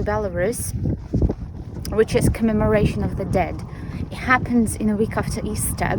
Belarus, which is commemoration of the dead. It happens in a week after Easter,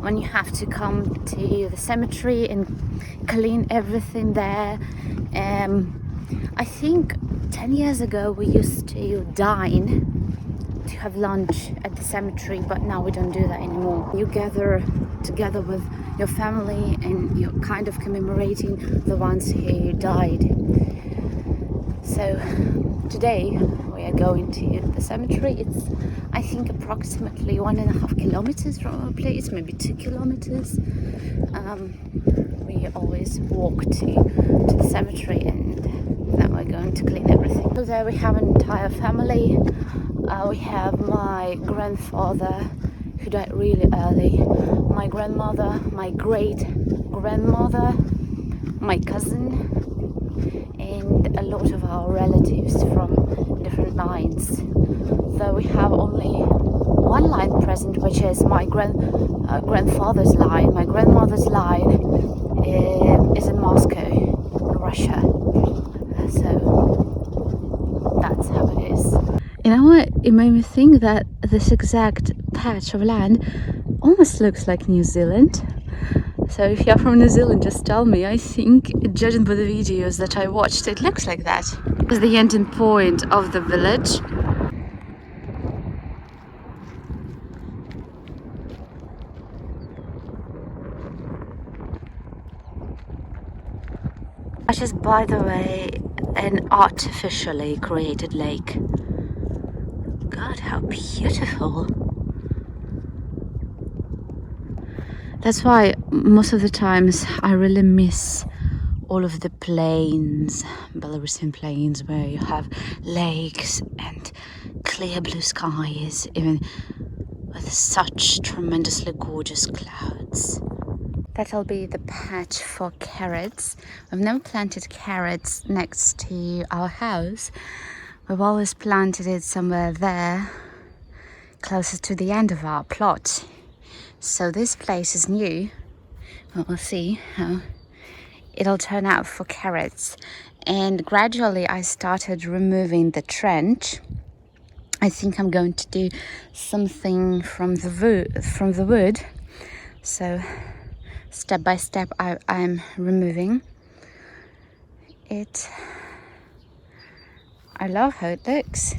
when you have to come to the cemetery and clean everything there. I think 10 years ago we used to dine, to have lunch at the cemetery, but now we don't do that anymore. You gather together with your family and you're kind of commemorating the ones who died. So today we are going to the cemetery. It's, I think, approximately 1.5 kilometers from our place, maybe 2 kilometers. We always walk to the cemetery, and then we're going to clean everything. So there we have an entire family. We have my grandfather, who died really early, my grandmother, my great-grandmother, my cousin, and a lot of our relatives from different lines. Though we have only one line present, which is my grandfather's line. My grandmother's line is in Moscow, in Russia. So that's how it is. You know what? It made me think that this exact patch of land almost looks like New Zealand. So if you're from New Zealand, just tell me. I think, judging by the videos that I watched, it looks like that. It's the ending point of the village. Which is, by the way, an artificially created lake. God, how beautiful. That's why most of the times I really miss all of the plains, Belarusian plains, where you have lakes and clear blue skies, even with such tremendously gorgeous clouds. That'll be the patch for carrots. We've never planted carrots next to our house. We've always planted it somewhere there, closer to the end of our plot. So this place is new. We'll see how it'll turn out for carrots. And gradually I started removing the trench. I think I'm going to do something from the wood. So step by step I'm removing it. I love how it looks.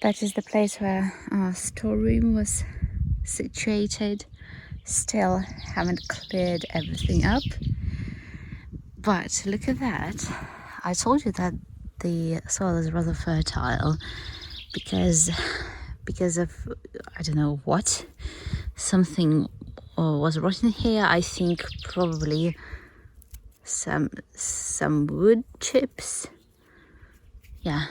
That is the place where our storeroom was situated. Still haven't cleared everything up. But look at that. I told you that the soil is rather fertile because of, I don't know what, something was rotten here. I think probably some wood chips. Yeah,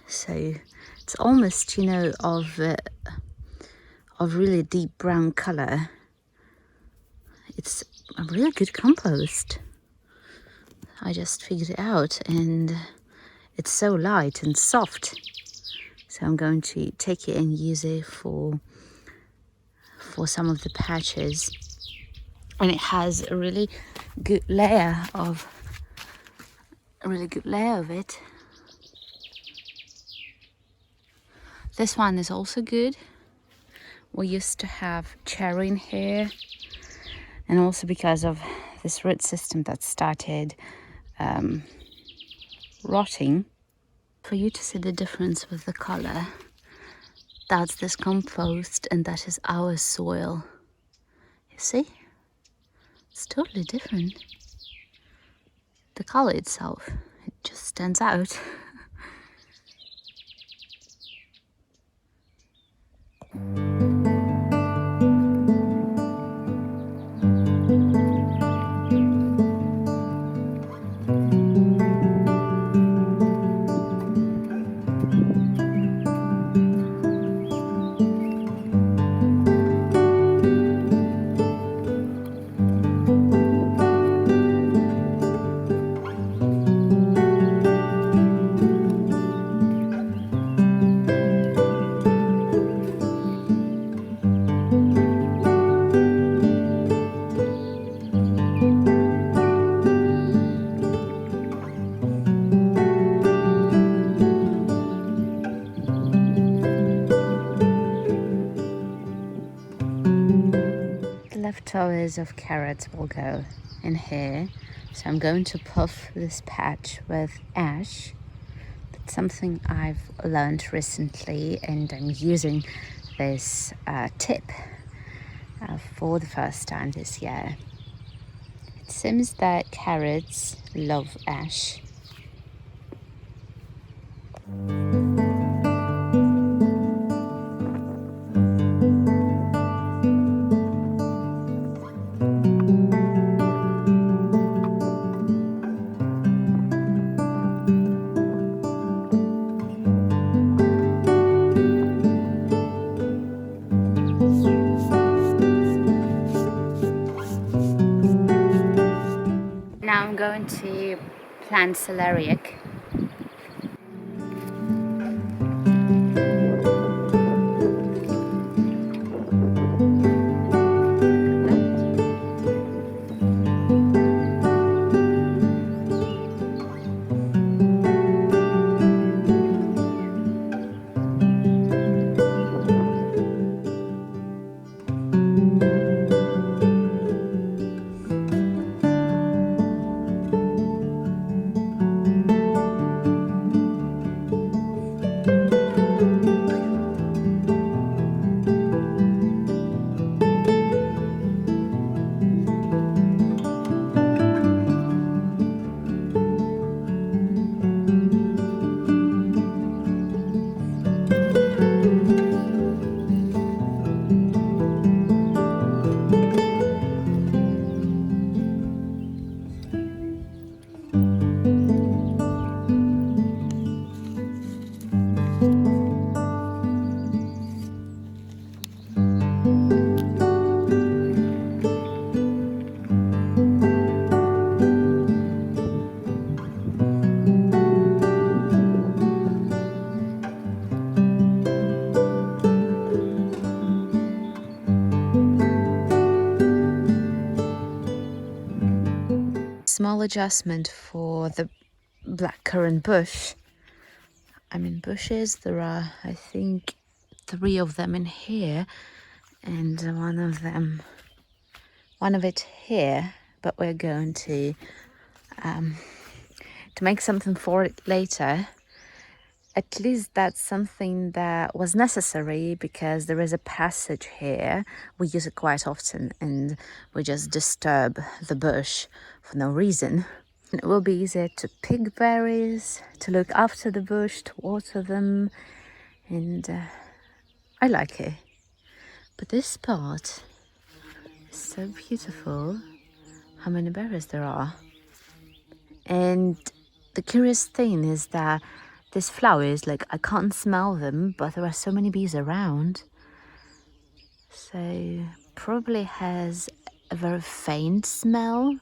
so it's almost, you know, of really deep brown color. It's a really good compost. I just figured it out, and it's so light and soft. So I'm going to take it and use it for some of the patches. And it has a really good layer of it. This one is also good. We used to have cherry in here, and also because of this root system that started rotting. For you to see the difference with the color, that's this compost and that is our soil. You see? It's totally different. The color itself, it just stands out. leftovers of carrots will go in here. So I'm going to puff this patch with ash. That's something I've learned recently, and I'm using this tip for the first time this year. It seems that carrots love ash. Now I'm going to plant celeriac. Small adjustment for the blackcurrant bush. I mean, bushes, there are, I think, 3 of them in here, and one of it here, but we're going to make something for it later. At least that's something that was necessary, because there is a passage here. We use it quite often, and we just disturb the bush for no reason. And it will be easier to pick berries, to look after the bush, to water them, and I like it. But this part is so beautiful, how many berries there are. And the curious thing is that these flowers, like, I can't smell them, but there are so many bees around. So probably has a very faint smell.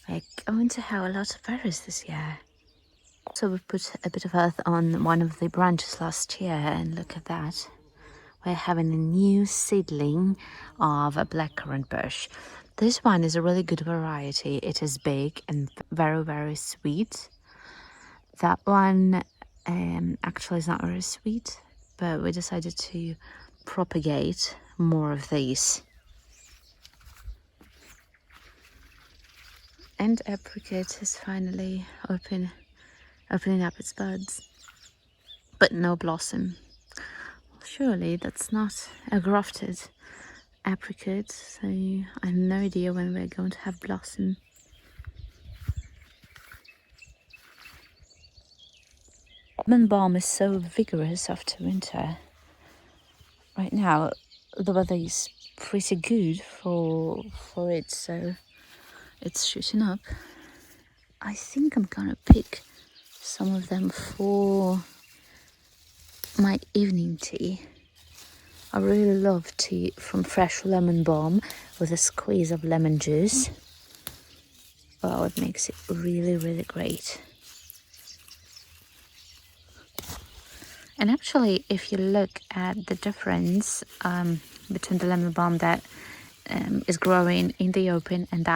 Like, I'm going to have a lot of berries this year. So we put a bit of earth on one of the branches last year, and look at that. We're having a new seedling of a blackcurrant bush. This one is a really good variety. It is big and very, very sweet. That one actually is not very sweet, but we decided to propagate more of these. And apricot is finally opening up its buds, but no blossom. Surely that's not a grafted apricot, so I have no idea when we're going to have blossom. Lemon balm is so vigorous after winter. Right now the weather is pretty good for it, so it's shooting up. I think I'm gonna pick some of them for my evening tea. I really love tea from fresh lemon balm with a squeeze of lemon juice. Wow, it makes it really, really great. And actually, if you look at the difference between the lemon balm that is growing in the open and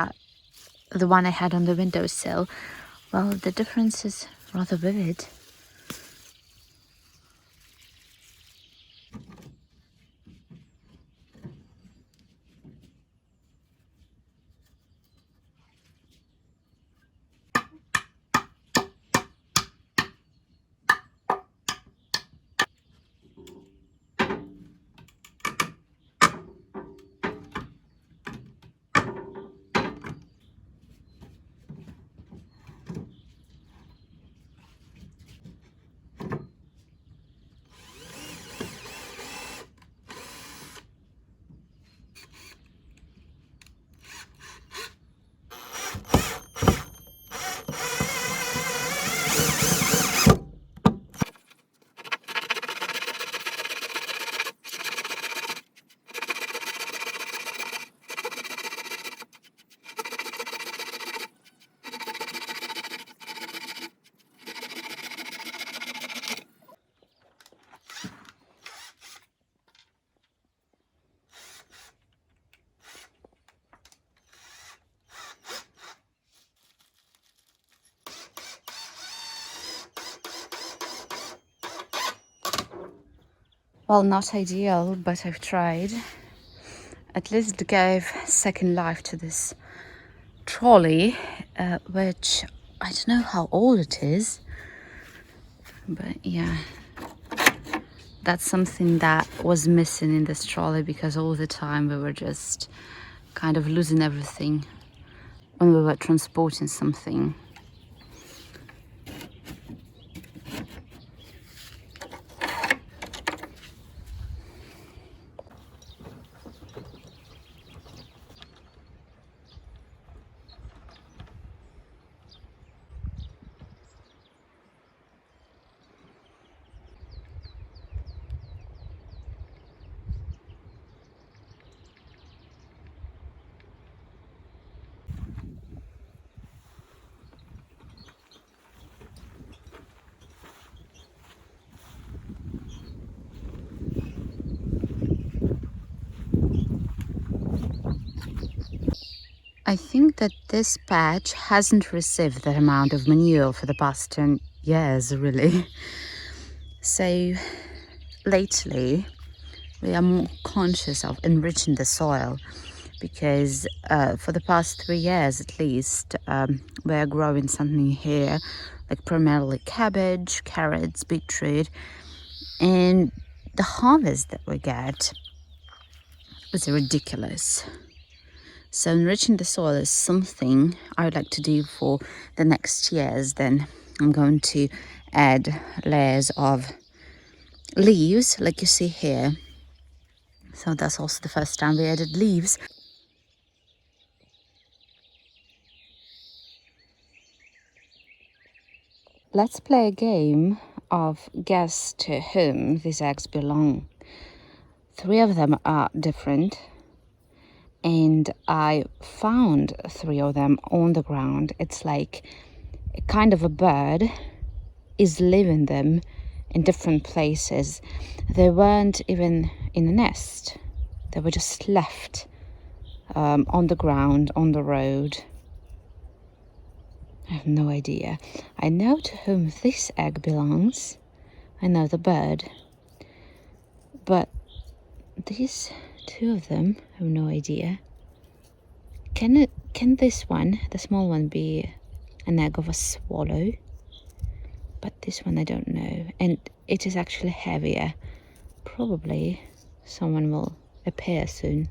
the one I had on the windowsill, well, the difference is rather vivid. Well, not ideal, but I've tried. At least it gave second life to this trolley, which I don't know how old it is, but yeah, that's something that was missing in this trolley, because all the time we were just kind of losing everything when we were transporting something. I think that this patch hasn't received that amount of manure for the past 10 years, really. So lately, we are more conscious of enriching the soil, because for the past 3 years at least, we are growing something here, like primarily cabbage, carrots, beetroot, and the harvest that we get was ridiculous. So enriching the soil is something I would like to do for the next years. Then I'm going to add layers of leaves, like you see here. So that's also the first time we added leaves. Let's play a game of guess to whom these eggs belong. 3 of them are different, and I found 3 of them on the ground. It's like a kind of a bird is leaving them in different places. They weren't even in a nest. They were just left on the ground, on the road. I have no idea. I know to whom this egg belongs. I know the bird. But these 2 of them, I have no idea. Can this one, the small one, be an egg of a swallow? But this one I don't know. And it is actually heavier. Probably someone will appear soon.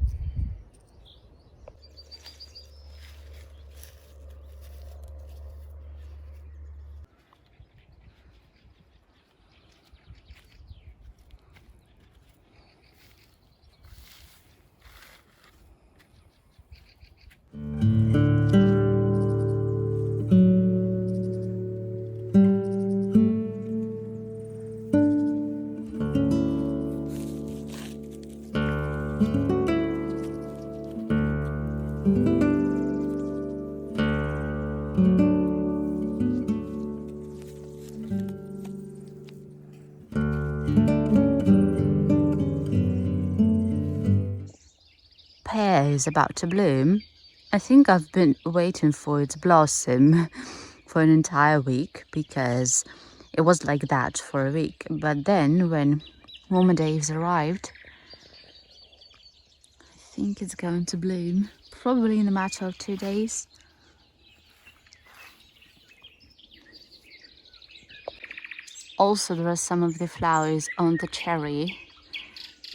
Pear is about to bloom. I think I've been waiting for its blossom for an entire week, because it was like that for a week. But then when warmer days arrived, I think it's going to bloom, probably in a matter of 2 days. Also, there are some of the flowers on the cherry,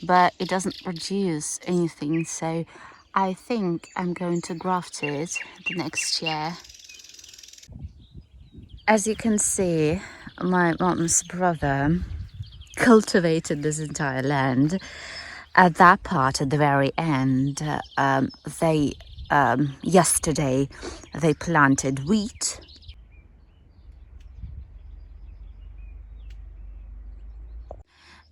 but it doesn't produce anything, so I think I'm going to graft it the next year. As you can see, my mom's brother cultivated this entire land. At that part, at the very end, yesterday they planted wheat.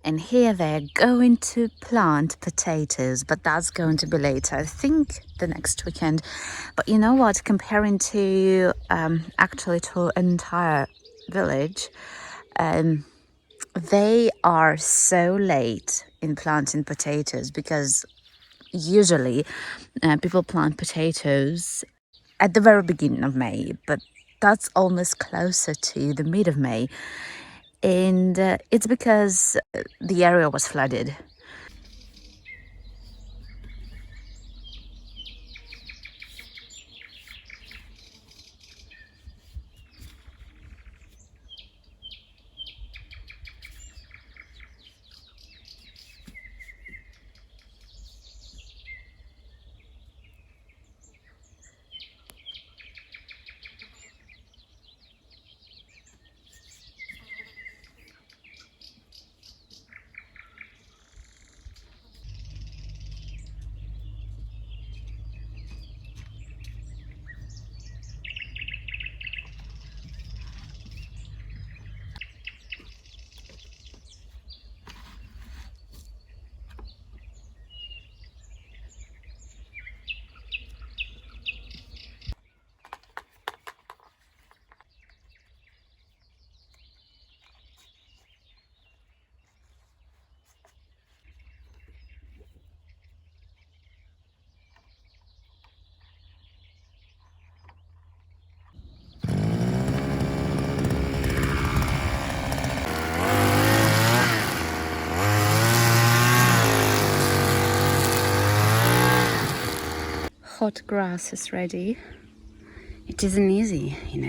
And here they're going to plant potatoes, but that's going to be later, I think the next weekend. But you know what, comparing to actually to an entire village, they are so late in planting potatoes, because usually people plant potatoes at the very beginning of May, but that's almost closer to the mid of May. and it's because the area was flooded. Hot grass is ready. It isn't easy, you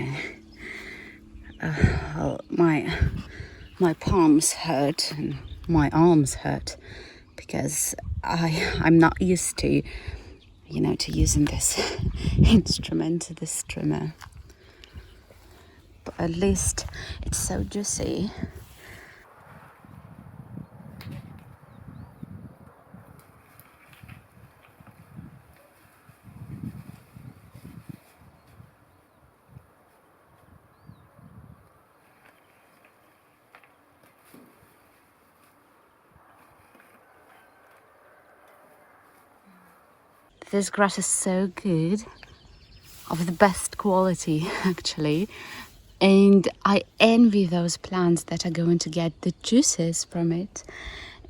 know. My palms hurt and my arms hurt because I'm not used to, you know, to using this instrument, this trimmer. But at least it's so juicy. This grass is so good, of the best quality actually. And I envy those plants that are going to get the juices from it.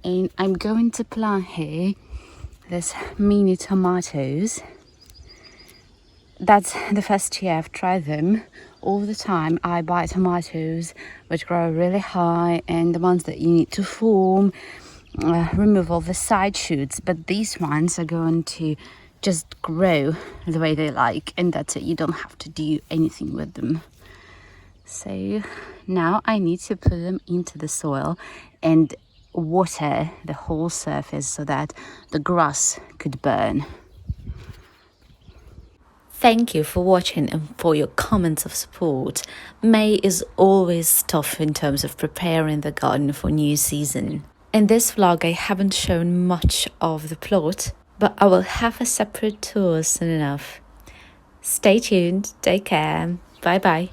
And I'm going to plant here this mini tomatoes. That's the first year I've tried them. All the time I buy tomatoes which grow really high and the ones that you need to form, remove all the side shoots, but these ones are going to just grow the way they like, and that's it. You don't have to do anything with them. So now I need to put them into the soil and water the whole surface so that the grass could burn. Thank you for watching and for your comments of support. May is always tough in terms of preparing the garden for new season. In this vlog I haven't shown much of the plot, but I will have a separate tour soon enough. Stay tuned, take care, bye bye.